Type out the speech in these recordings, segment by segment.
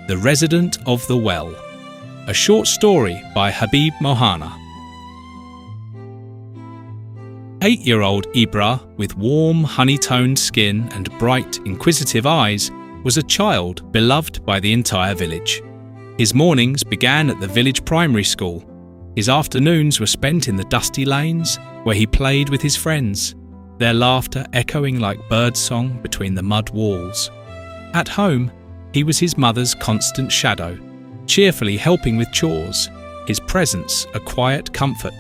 The Resident of the Well, a short story by Habib Mohana. 8-year-old Ibra, with warm, honey-toned skin and bright, inquisitive eyes, was a child beloved by the entire village. His mornings began at the village primary school. His afternoons were spent in the dusty lanes, where he played with his friends, their laughter echoing like birdsong between the mud walls. At home, he was his mother's constant shadow, cheerfully helping with chores, his presence a quiet comfort.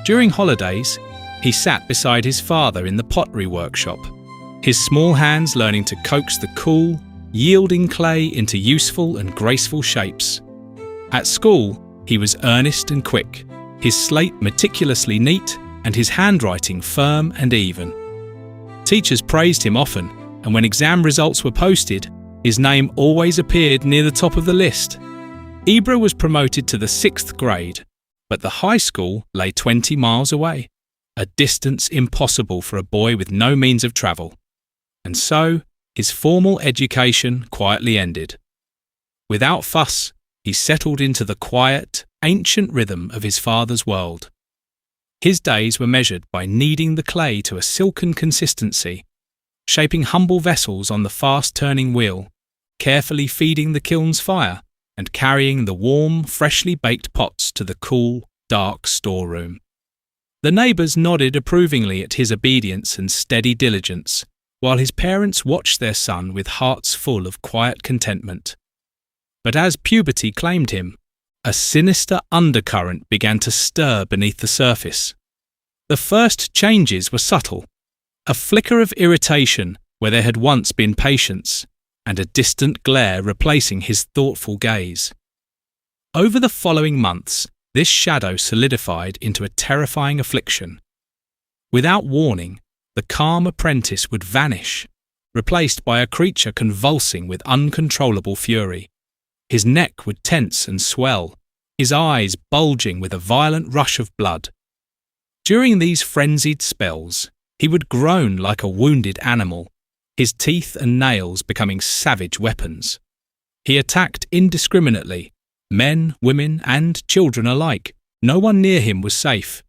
During holidays, he sat beside his father in the pottery workshop, his small hands learning to coax the cool, yielding clay into useful and graceful shapes. At school, he was earnest and quick, his slate meticulously neat and his handwriting firm and even. Teachers praised him often, and when exam results were posted, his name always appeared near the top of the list. Ibra was promoted to the 6th grade, but the high school lay 20 miles away, a distance impossible for a boy with no means of travel. And so, his formal education quietly ended. Without fuss, he settled into the quiet, ancient rhythm of his father's world. His days were measured by kneading the clay to a silken consistency, shaping humble vessels on the fast-turning wheel, carefully feeding the kiln's fire, and carrying the warm, freshly baked pots to the cool, dark storeroom. The neighbours nodded approvingly at his obedience and steady diligence, while his parents watched their son with hearts full of quiet contentment. But as puberty claimed him, a sinister undercurrent began to stir beneath the surface. The first changes were subtle, a flicker of irritation where there had once been patience, and a distant glare replacing his thoughtful gaze. Over the following months, this shadow solidified into a terrifying affliction. Without warning, the calm apprentice would vanish, replaced by a creature convulsing with uncontrollable fury. His neck would tense and swell, his eyes bulging with a violent rush of blood. During these frenzied spells, he would groan like a wounded animal, his teeth and nails becoming savage weapons. He attacked indiscriminately, men, women, and children alike. No one near him was safe.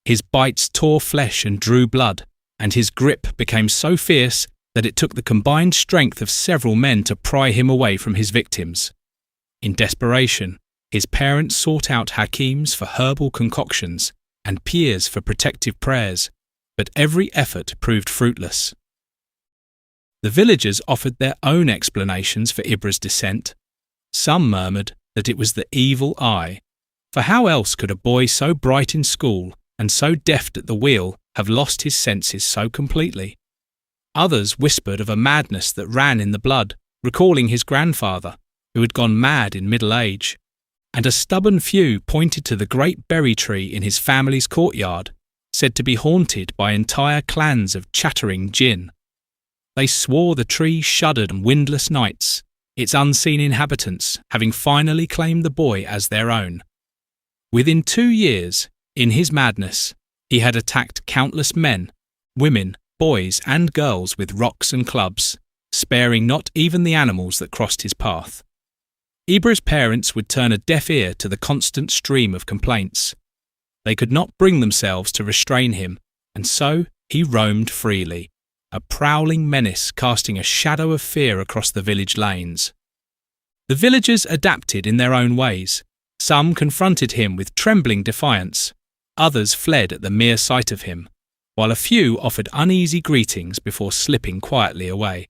His bites tore flesh and drew blood, and his grip became so fierce that it took the combined strength of several men to pry him away from his victims. In desperation, his parents sought out hakims for herbal concoctions and peers for protective prayers, but every effort proved fruitless. The villagers offered their own explanations for Ibra's descent. Some murmured that it was the evil eye, for how else could a boy so bright in school and so deft at the wheel have lost his senses so completely? Others whispered of a madness that ran in the blood, recalling his grandfather, who had gone mad in middle age, and a stubborn few pointed to the great berry tree in his family's courtyard, said to be haunted by entire clans of chattering jinn. They swore the tree shuddered on windless nights, its unseen inhabitants having finally claimed the boy as their own. Within 2 years, in his madness, he had attacked countless men, women, boys and girls with rocks and clubs, sparing not even the animals that crossed his path. Ibra's parents would turn a deaf ear to the constant stream of complaints. They could not bring themselves to restrain him, and so he roamed freely, a prowling menace casting a shadow of fear across the village lanes. The villagers adapted in their own ways. Some confronted him with trembling defiance, others fled at the mere sight of him, while a few offered uneasy greetings before slipping quietly away.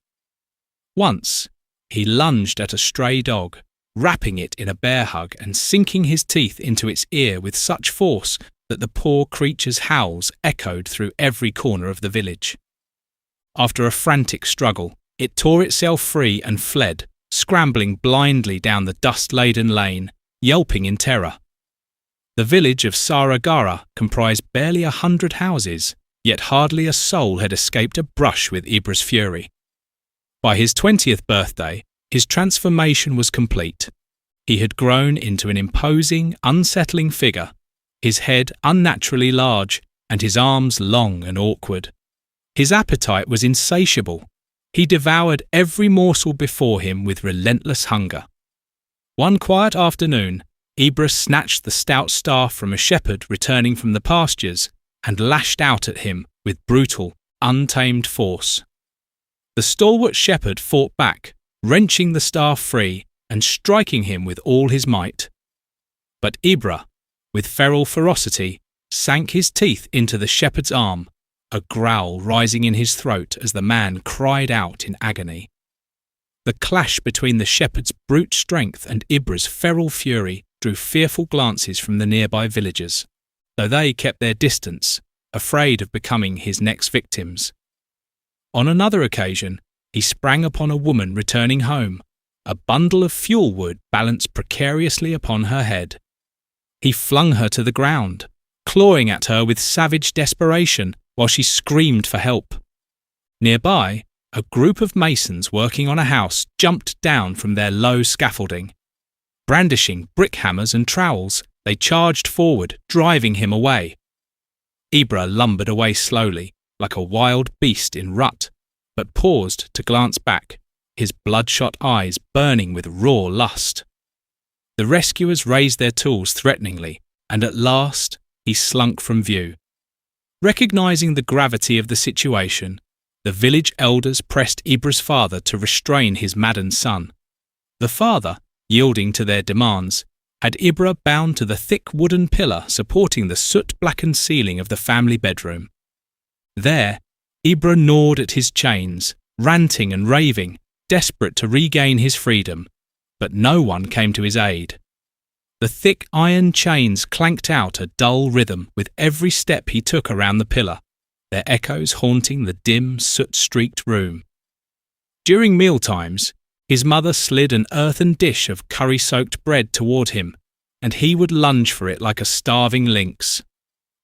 Once, he lunged at a stray dog, wrapping it in a bear hug and sinking his teeth into its ear with such force that the poor creature's howls echoed through every corner of the village. After a frantic struggle, it tore itself free and fled, scrambling blindly down the dust-laden lane, yelping in terror. The village of Saraiki comprised barely 100 houses, yet hardly a soul had escaped a brush with Ibra's fury. By his 20th birthday, his transformation was complete. He had grown into an imposing, unsettling figure, his head unnaturally large and his arms long and awkward. His appetite was insatiable. He devoured every morsel before him with relentless hunger, One quiet afternoon, Ibra snatched the stout staff from a shepherd returning from the pastures and lashed out at him with brutal, untamed force. The stalwart shepherd fought back, wrenching the staff free and striking him with all his might. But Ibra, with feral ferocity, sank his teeth into the shepherd's arm, a growl rising in his throat as the man cried out in agony. The clash between the shepherd's brute strength and Ibra's feral fury drew fearful glances from the nearby villagers, though they kept their distance, afraid of becoming his next victims. On another occasion, he sprang upon a woman returning home, a bundle of fuel wood balanced precariously upon her head. He flung her to the ground, clawing at her with savage desperation while she screamed for help. Nearby, a group of masons working on a house jumped down from their low scaffolding. Brandishing brick hammers and trowels, they charged forward, driving him away. Ibra lumbered away slowly, like a wild beast in rut, but paused to glance back, his bloodshot eyes burning with raw lust. The rescuers raised their tools threateningly, and at last he slunk from view. Recognizing the gravity of the situation, the village elders pressed Ibra's father to restrain his maddened son. The father, yielding to their demands, had Ibra bound to the thick wooden pillar supporting the soot-blackened ceiling of the family bedroom. There, Ibra gnawed at his chains, ranting and raving, desperate to regain his freedom, but no one came to his aid. The thick iron chains clanked out a dull rhythm with every step he took around the pillar, their echoes haunting the dim, soot-streaked room. During mealtimes, his mother slid an earthen dish of curry-soaked bread toward him, and he would lunge for it like a starving lynx.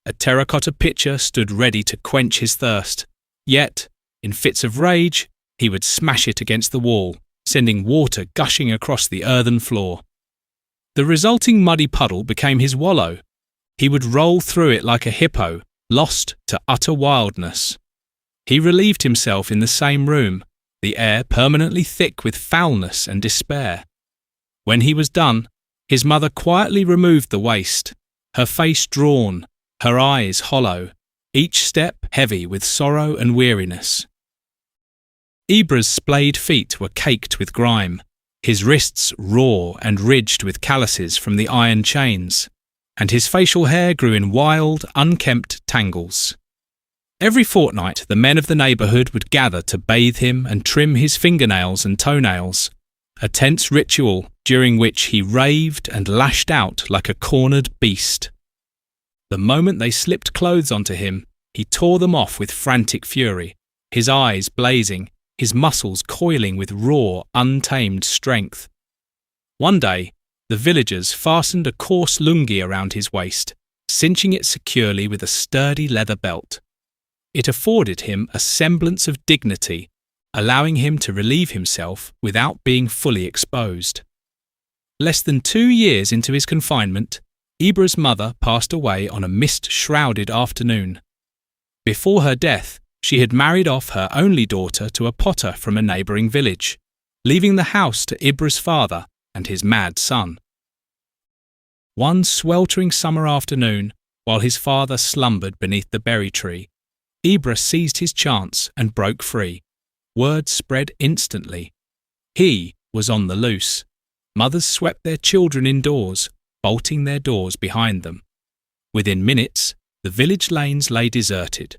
A terracotta pitcher stood ready to quench his thirst, yet, in fits of rage, he would smash it against the wall, sending water gushing across the earthen floor. The resulting muddy puddle became his wallow. He would roll through it like a hippo, lost to utter wildness. He relieved himself in the same room, the air permanently thick with foulness and despair. When he was done, his mother quietly removed the waste, her face drawn, her eyes hollow, each step heavy with sorrow and weariness. Ibra's splayed feet were caked with grime, his wrists raw and ridged with calluses from the iron chains, and his facial hair grew in wild, unkempt tangles. Every fortnight the men of the neighbourhood would gather to bathe him and trim his fingernails and toenails, a tense ritual during which he raved and lashed out like a cornered beast. The moment they slipped clothes onto him, he tore them off with frantic fury, his eyes blazing, his muscles coiling with raw, untamed strength. One day, the villagers fastened a coarse lungi around his waist, cinching it securely with a sturdy leather belt. It afforded him a semblance of dignity, allowing him to relieve himself without being fully exposed. Less than 2 years into his confinement, Ibra's mother passed away on a mist-shrouded afternoon. Before her death, she had married off her only daughter to a potter from a neighbouring village, leaving the house to Ibra's father and his mad son. One sweltering summer afternoon, while his father slumbered beneath the berry tree, Ibra seized his chance and broke free. Word spread instantly. He was on the loose. Mothers swept their children indoors, bolting their doors behind them. Within minutes, the village lanes lay deserted,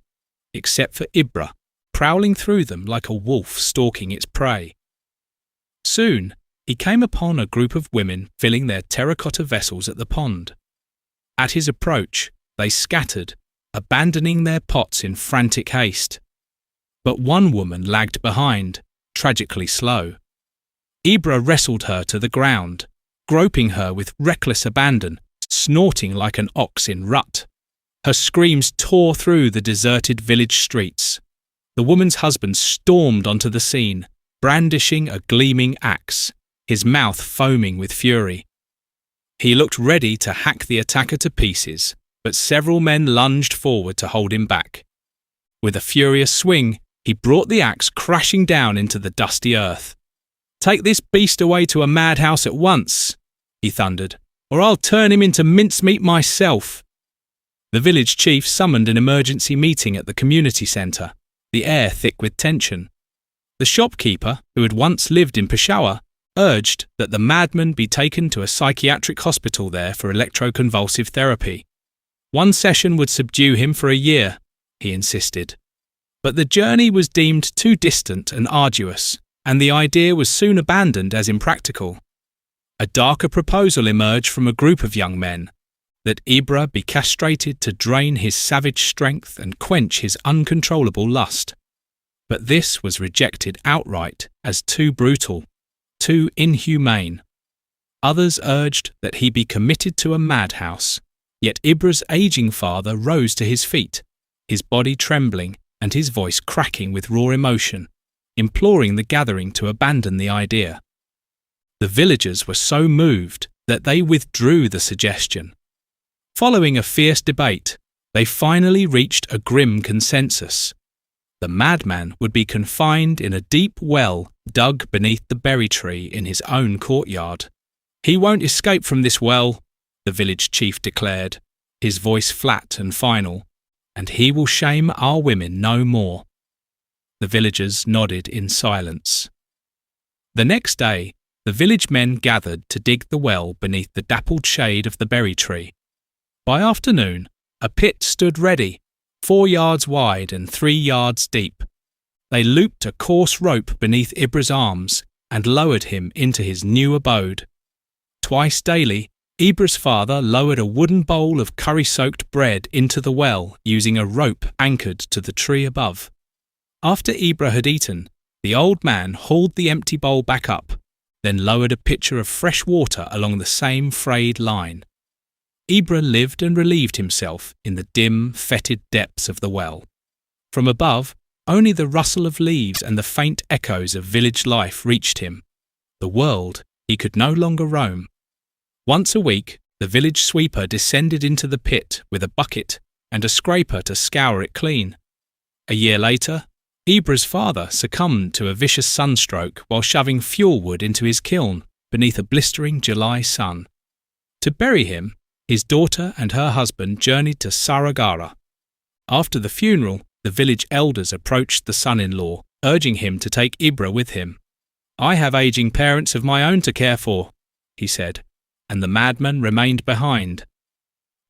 except for Ibra, prowling through them like a wolf stalking its prey. Soon, he came upon a group of women filling their terracotta vessels at the pond. At his approach, they scattered, abandoning their pots in frantic haste. But one woman lagged behind, tragically slow. Ibra wrestled her to the ground, groping her with reckless abandon, snorting like an ox in rut. Her screams tore through the deserted village streets. The woman's husband stormed onto the scene, brandishing a gleaming axe, his mouth foaming with fury. He looked ready to hack the attacker to pieces, but several men lunged forward to hold him back. With a furious swing, he brought the axe crashing down into the dusty earth. "Take this beast away to a madhouse at once," he thundered, "or I'll turn him into mincemeat myself." The village chief summoned an emergency meeting at the community centre, the air thick with tension. The shopkeeper, who had once lived in Peshawar, urged that the madman be taken to a psychiatric hospital there for electroconvulsive therapy. One session would subdue him for a year, he insisted. But the journey was deemed too distant and arduous, and the idea was soon abandoned as impractical. A darker proposal emerged from a group of young men, that Ibra be castrated to drain his savage strength and quench his uncontrollable lust. But this was rejected outright as too brutal, too inhumane. Others urged that he be committed to a madhouse, yet Ibra's ageing father rose to his feet, his body trembling and his voice cracking with raw emotion, imploring the gathering to abandon the idea. The villagers were so moved that they withdrew the suggestion. Following a fierce debate, they finally reached a grim consensus. The madman would be confined in a deep well dug beneath the berry tree in his own courtyard. "He won't escape from this well," the village chief declared, his voice flat and final, "and he will shame our women no more." The villagers nodded in silence. The next day, the village men gathered to dig the well beneath the dappled shade of the berry tree. By afternoon, a pit stood ready, 4 yards wide and 3 yards deep. They looped a coarse rope beneath Ibra's arms and lowered him into his new abode. Twice daily, Ibra's father lowered a wooden bowl of curry-soaked bread into the well using a rope anchored to the tree above. After Ibra had eaten, the old man hauled the empty bowl back up, then lowered a pitcher of fresh water along the same frayed line. Ibra lived and relieved himself in the dim, fetid depths of the well. From above, only the rustle of leaves and the faint echoes of village life reached him. The world he could no longer roam. Once a week, the village sweeper descended into the pit with a bucket and a scraper to scour it clean. A year later, Ibra's father succumbed to a vicious sunstroke while shoving fuel wood into his kiln beneath a blistering July sun. To bury him, his daughter and her husband journeyed to Saragara. After the funeral, the village elders approached the son-in-law, urging him to take Ibra with him. "I have aging parents of my own to care for," he said, and the madman remained behind.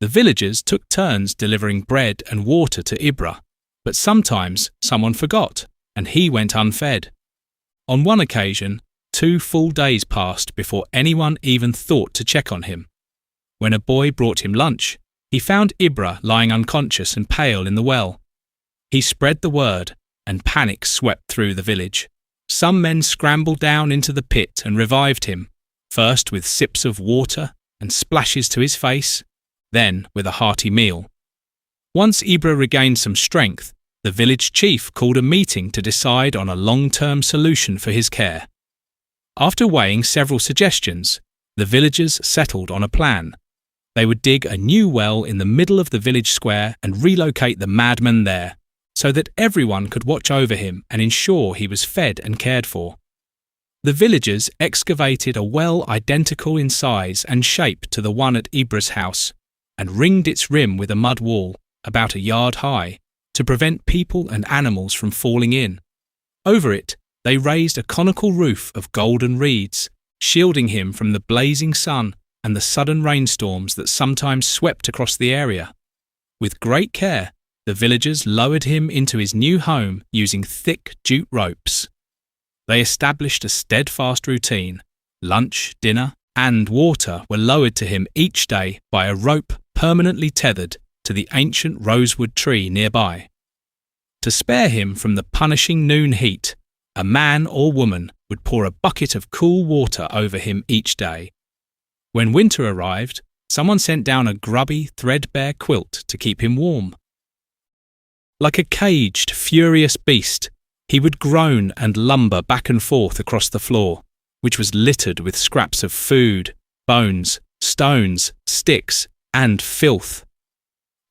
The villagers took turns delivering bread and water to Ibra, but sometimes someone forgot, and he went unfed. On one occasion, 2 full days passed before anyone even thought to check on him. When a boy brought him lunch, he found Ibra lying unconscious and pale in the well. He spread the word, and panic swept through the village. Some men scrambled down into the pit and revived him, first with sips of water and splashes to his face, then with a hearty meal. Once Ibra regained some strength, the village chief called a meeting to decide on a long-term solution for his care. After weighing several suggestions, the villagers settled on a plan. They would dig a new well in the middle of the village square and relocate the madman there, so that everyone could watch over him and ensure he was fed and cared for. The villagers excavated a well identical in size and shape to the one at Ibra's house, and ringed its rim with a mud wall, about 1 yard high, to prevent people and animals from falling in. Over it, they raised a conical roof of golden reeds, shielding him from the blazing sun and the sudden rainstorms that sometimes swept across the area. With great care, the villagers lowered him into his new home using thick jute ropes. They established a steadfast routine. Lunch, dinner, and water were lowered to him each day by a rope permanently tethered to the ancient rosewood tree nearby. To spare him from the punishing noon heat, a man or woman would pour a bucket of cool water over him each day. When winter arrived, someone sent down a grubby, threadbare quilt to keep him warm. Like a caged, furious beast, he would groan and lumber back and forth across the floor, which was littered with scraps of food, bones, stones, sticks, and filth.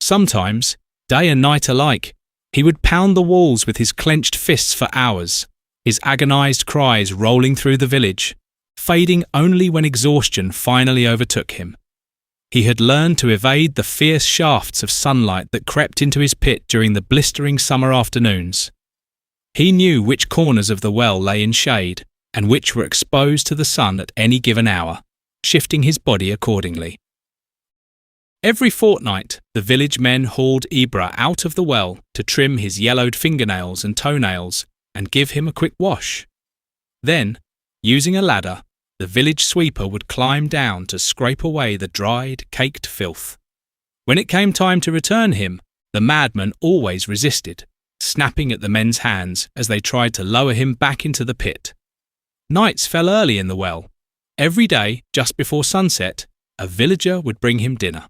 Sometimes, day and night alike, he would pound the walls with his clenched fists for hours, his agonized cries rolling through the village, fading only when exhaustion finally overtook him. He had learned to evade the fierce shafts of sunlight that crept into his pit during the blistering summer afternoons. He knew which corners of the well lay in shade and which were exposed to the sun at any given hour, shifting his body accordingly. Every fortnight, the village men hauled Ibra out of the well to trim his yellowed fingernails and toenails and give him a quick wash. Then, using a ladder, the village sweeper would climb down to scrape away the dried, caked filth. When it came time to return him, the madman always resisted, snapping at the men's hands as they tried to lower him back into the pit. Nights fell early in the well. Every day, just before sunset, a villager would bring him dinner.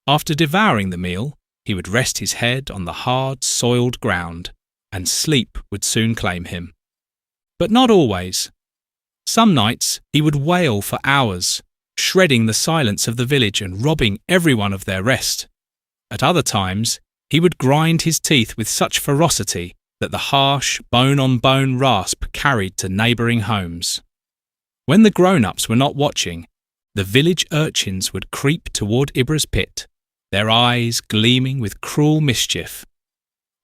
After devouring the meal, he would rest his head on the hard, soiled ground, and sleep would soon claim him. But not always. Some nights he would wail for hours, shredding the silence of the village and robbing everyone of their rest. At other times, he would grind his teeth with such ferocity that the harsh, bone-on-bone rasp carried to neighbouring homes. When the grown-ups were not watching, the village urchins would creep toward Ibra's pit, their eyes gleaming with cruel mischief.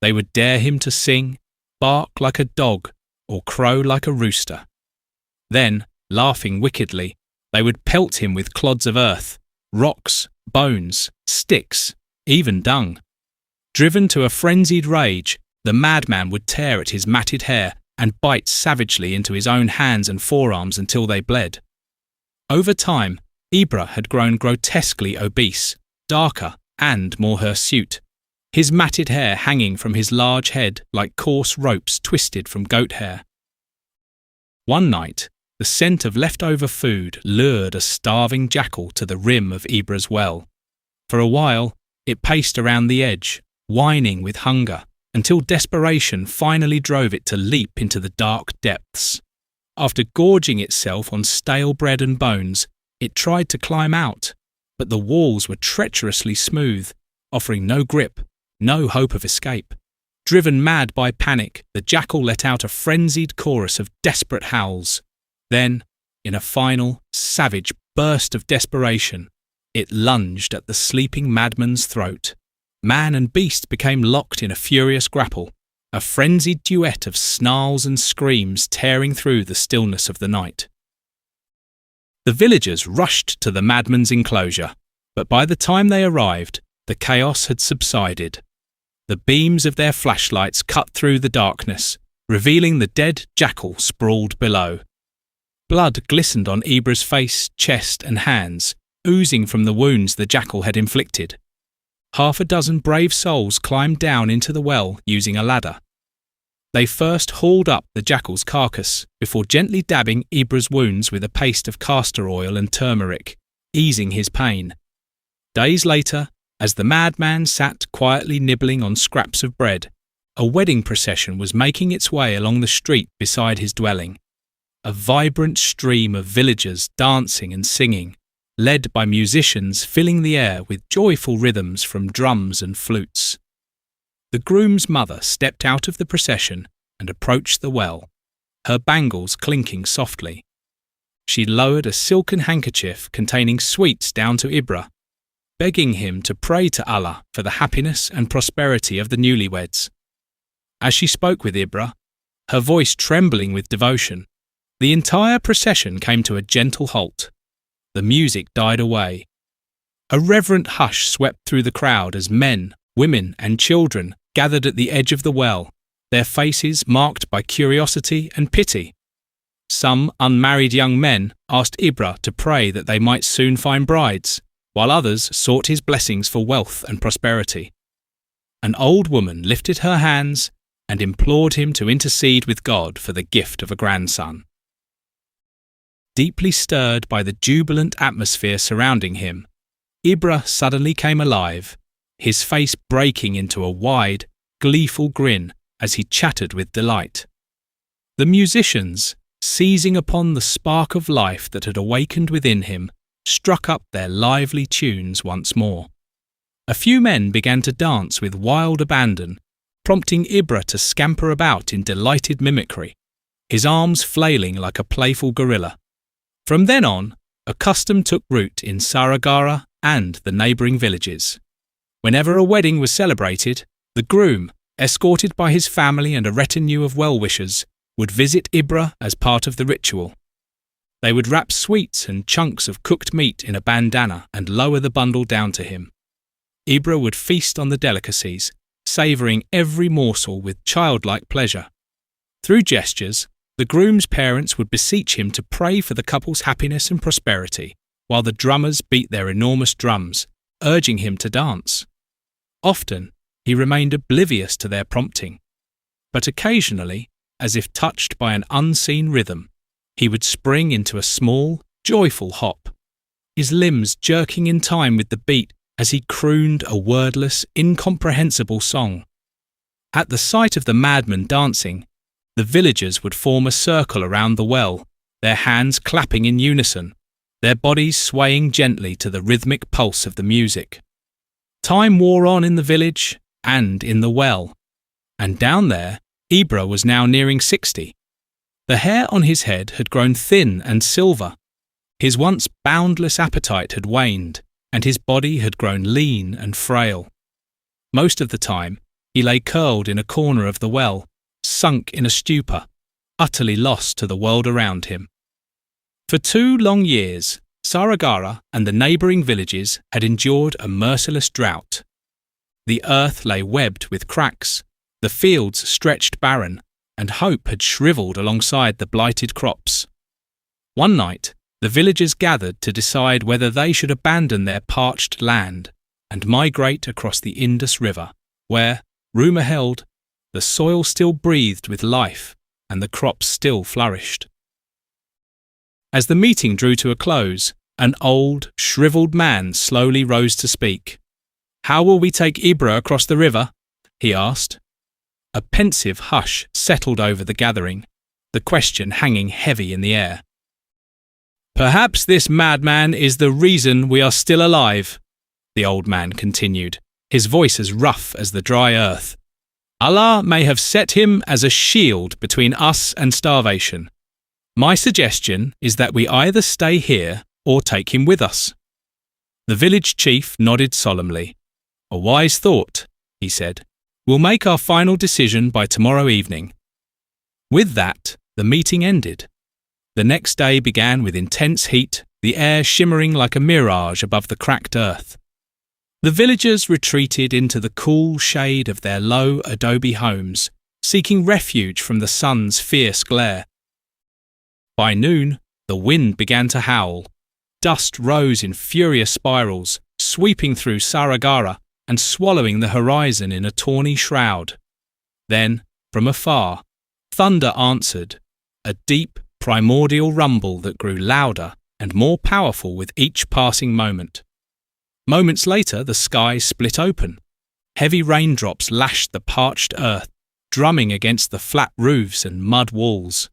They would dare him to sing, bark like a dog, or crow like a rooster. Then, laughing wickedly, they would pelt him with clods of earth, rocks, bones, sticks, even dung. Driven to a frenzied rage, the madman would tear at his matted hair and bite savagely into his own hands and forearms until they bled. Over time, Ibra had grown grotesquely obese, darker and more hirsute, his matted hair hanging from his large head like coarse ropes twisted from goat hair. One night, the scent of leftover food lured a starving jackal to the rim of Ibra's well. For a while, it paced around the edge, whining with hunger, until desperation finally drove it to leap into the dark depths. After gorging itself on stale bread and bones, it tried to climb out, but the walls were treacherously smooth, offering no grip, no hope of escape. Driven mad by panic, the jackal let out a frenzied chorus of desperate howls. Then, in a final, savage burst of desperation, it lunged at the sleeping madman's throat. Man and beast became locked in a furious grapple, a frenzied duet of snarls and screams tearing through the stillness of the night. The villagers rushed to the madman's enclosure, but by the time they arrived, the chaos had subsided. The beams of their flashlights cut through the darkness, revealing the dead jackal sprawled below. Blood glistened on Ibra's face, chest and hands, oozing from the wounds the jackal had inflicted. Half a dozen brave souls climbed down into the well using a ladder. They first hauled up the jackal's carcass before gently dabbing Ibra's wounds with a paste of castor oil and turmeric, easing his pain. Days later, as the madman sat quietly nibbling on scraps of bread, a wedding procession was making its way along the street beside his dwelling. A vibrant stream of villagers dancing and singing, led by musicians filling the air with joyful rhythms from drums and flutes. The groom's mother stepped out of the procession and approached the well, her bangles clinking softly. She lowered a silken handkerchief containing sweets down to Ibra, begging him to pray to Allah for the happiness and prosperity of the newlyweds. As she spoke with Ibra, her voice trembling with devotion, the entire procession came to a gentle halt. The music died away. A reverent hush swept through the crowd as men, women and children gathered at the edge of the well, their faces marked by curiosity and pity. Some unmarried young men asked Ibra to pray that they might soon find brides, while others sought his blessings for wealth and prosperity. An old woman lifted her hands and implored him to intercede with God for the gift of a grandson. Deeply stirred by the jubilant atmosphere surrounding him, Ibra suddenly came alive, his face breaking into a wide, gleeful grin as he chattered with delight. The musicians, seizing upon the spark of life that had awakened within him, struck up their lively tunes once more. A few men began to dance with wild abandon, prompting Ibra to scamper about in delighted mimicry, his arms flailing like a playful gorilla. From then on, a custom took root in Saragara and the neighbouring villages. Whenever a wedding was celebrated, the groom, escorted by his family and a retinue of well-wishers, would visit Ibra as part of the ritual. They would wrap sweets and chunks of cooked meat in a bandana and lower the bundle down to him. Ibra would feast on the delicacies, savouring every morsel with childlike pleasure. Through gestures, the groom's parents would beseech him to pray for the couple's happiness and prosperity, while the drummers beat their enormous drums, urging him to dance. Often, he remained oblivious to their prompting, but occasionally, as if touched by an unseen rhythm, he would spring into a small, joyful hop, his limbs jerking in time with the beat as he crooned a wordless, incomprehensible song. At the sight of the madman dancing, the villagers would form a circle around the well, their hands clapping in unison, their bodies swaying gently to the rhythmic pulse of the music. Time wore on in the village and in the well, and down there, Ibra was now nearing 60. The hair on his head had grown thin and silver. His once boundless appetite had waned, and his body had grown lean and frail. Most of the time, he lay curled in a corner of the well, sunk in a stupor, utterly lost to the world around him. For 2 long years, Saragara and the neighbouring villages had endured a merciless drought. The earth lay webbed with cracks, the fields stretched barren, and hope had shriveled alongside the blighted crops. One night, the villagers gathered to decide whether they should abandon their parched land and migrate across the Indus River, where, rumour held, the soil still breathed with life and the crops still flourished. As the meeting drew to a close, an old, shrivelled man slowly rose to speak. "How will we take Ibra across the river?" he asked. A pensive hush settled over the gathering, the question hanging heavy in the air. "Perhaps this madman is the reason we are still alive," the old man continued, his voice as rough as the dry earth. "Allah may have set him as a shield between us and starvation. My suggestion is that we either stay here or take him with us." The village chief nodded solemnly. "A wise thought," he said. "We'll make our final decision by tomorrow evening." With that, the meeting ended. The next day began with intense heat, the air shimmering like a mirage above the cracked earth. The villagers retreated into the cool shade of their low adobe homes, seeking refuge from the sun's fierce glare. By noon, the wind began to howl. Dust rose in furious spirals, sweeping through Saragara and swallowing the horizon in a tawny shroud. Then, from afar, thunder answered, a deep, primordial rumble that grew louder and more powerful with each passing moment. Moments later, the sky split open. Heavy raindrops lashed the parched earth, drumming against the flat roofs and mud walls.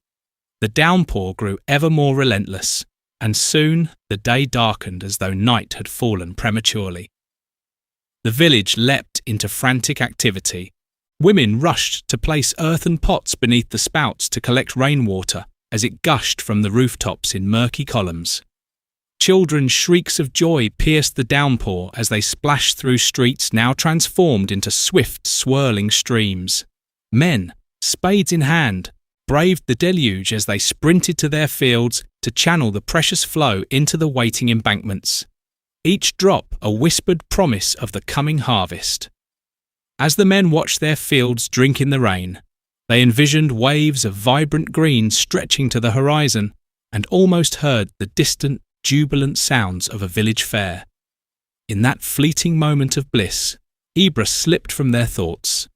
The downpour grew ever more relentless, and soon the day darkened as though night had fallen prematurely. The village leapt into frantic activity. Women rushed to place earthen pots beneath the spouts to collect rainwater as it gushed from the rooftops in murky columns. Children's shrieks of joy pierced the downpour as they splashed through streets now transformed into swift, swirling streams. Men, spades in hand, braved the deluge as they sprinted to their fields to channel the precious flow into the waiting embankments. Each drop a whispered promise of the coming harvest. As the men watched their fields drink in the rain, they envisioned waves of vibrant green stretching to the horizon and almost heard the distant, jubilant sounds of a village fair. In that fleeting moment of bliss, Ibra slipped from their thoughts.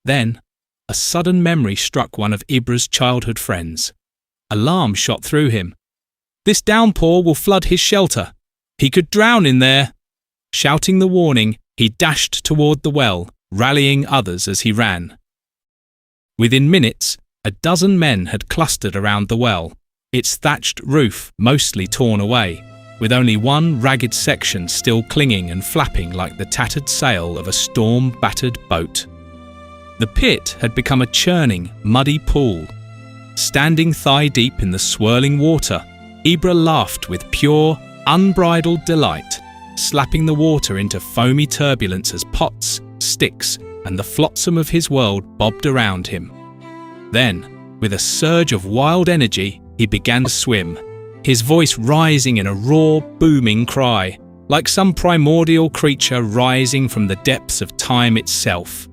Then, a sudden memory struck one of Ibra's childhood friends. Alarm shot through him. "This downpour will flood his shelter. He could drown in there." Shouting the warning, he dashed toward the well, rallying others as he ran. Within minutes, a dozen men had clustered around the well, its thatched roof mostly torn away, with only one ragged section still clinging and flapping like the tattered sail of a storm-battered boat. The pit had become a churning, muddy pool. Standing thigh-deep in the swirling water, Ibra laughed with pure, unbridled delight, slapping the water into foamy turbulence as pots, sticks, and the flotsam of his world bobbed around him. Then, with a surge of wild energy, he began to swim, his voice rising in a raw, booming cry, like some primordial creature rising from the depths of time itself.